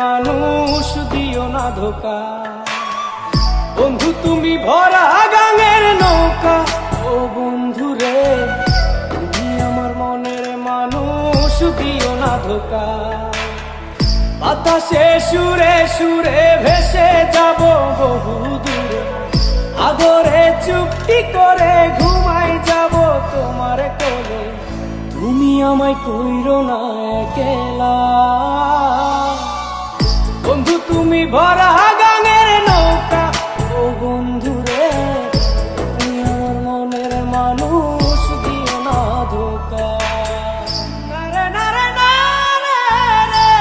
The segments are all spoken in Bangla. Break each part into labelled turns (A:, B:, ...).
A: মানুষ দিও না ধোকা। বন্ধু তুমি ভরা গাঙের নৌকা, ও বন্ধু রে তুমি আমার মনের মানুষ দিও না ধোকা। বাতাসে সুরে সুরে ভেসে যাব বহু দূরে, আদরে চুপটি করে ঘুমাই যাব তোমার কোলে। তুমি আমায় কইরো না একলা, বন্ধু তুমি ভরা গাঙের নৌকা, ও বন্ধু রে তুমি আমার মনের মানুষ দিও না ধোকা। নারে নারে নারে রে,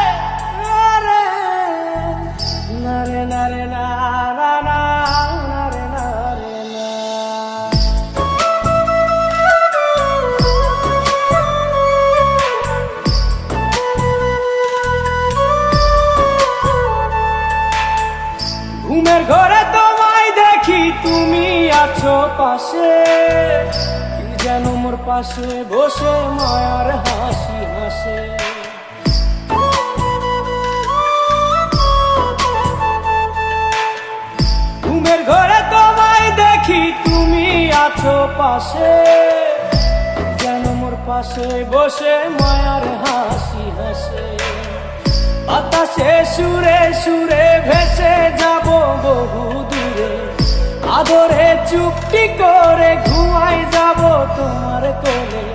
A: নারে নারে নারে না না না নারে নারে না। ঘুমের ঘরে তোমায় দেখি তুমি আছো পাশে, কি যেন মোর পাশে বসে মায়ার হাসি হাসে। ঘুমের ঘরে তোমায় দেখি তুমি আছো পাশে, কি যেন মোর পাশে বসে মায়ার হাসি হাসে। বাতাসে সুরে সুরে ভেসে যাব বহু দূরে, আদরে চুপটি করে ঘুমাই যাব তোমার কোলে।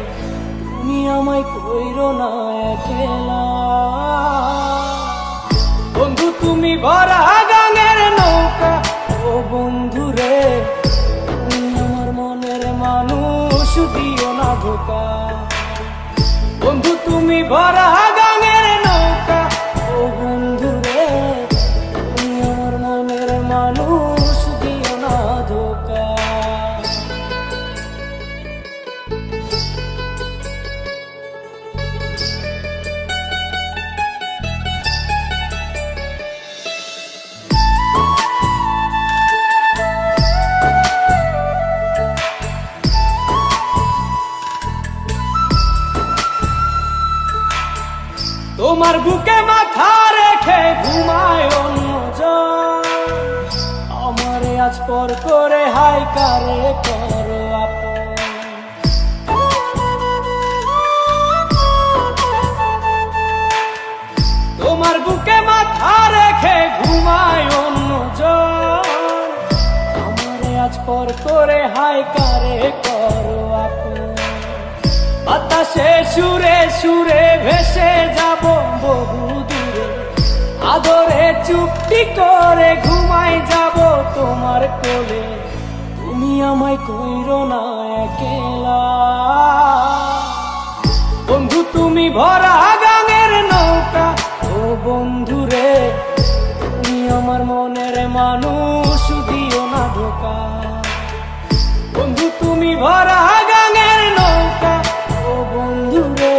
A: তুমি আমায় কইরো না একলা, বন্ধু তুমি ভরা গাঙের নৌকা, ও বন্ধু রে তুমি আমার মনের মানুষ দিও না ধোকা। বন্ধু তুমি ভরা গাঙের নৌকা, ও বন্ধু রে তুমি আমার মনের মানুষ দিও না ধোকা। তোমার বুকে মাথা রেখে ঘুমায় অন্যজন, আমারে আজ পর করে হাই কারে করো আপন। তোমার বুকে মাথা রেখে ঘুমায় অন্যজন, আমারে আজ পর করে হাই কারে করো আপন। বাতাসে সুরে সুরে ভেসে যাব বহু দূরে, আদরে চুপটি করে ঘুমাই যাব তোমার কোলে। তুমি আমায় কইরো না একলা, বন্ধু তুমি ভরা গাঙের নৌকা, ও বন্ধু রে তুমি আমার মনের মানুষ দিও না ধোকা। বন্ধু তুমি ভরা গাঙের নৌকা, ও বন্ধু রে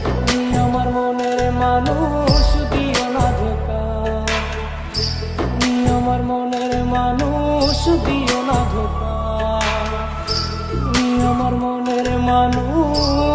A: তুমি আমার মনের মানুষ দিও না ধোকা। তুমি আমার মনের মানুষ দিও না ধোকা। তুমি আমার মনের মানুষ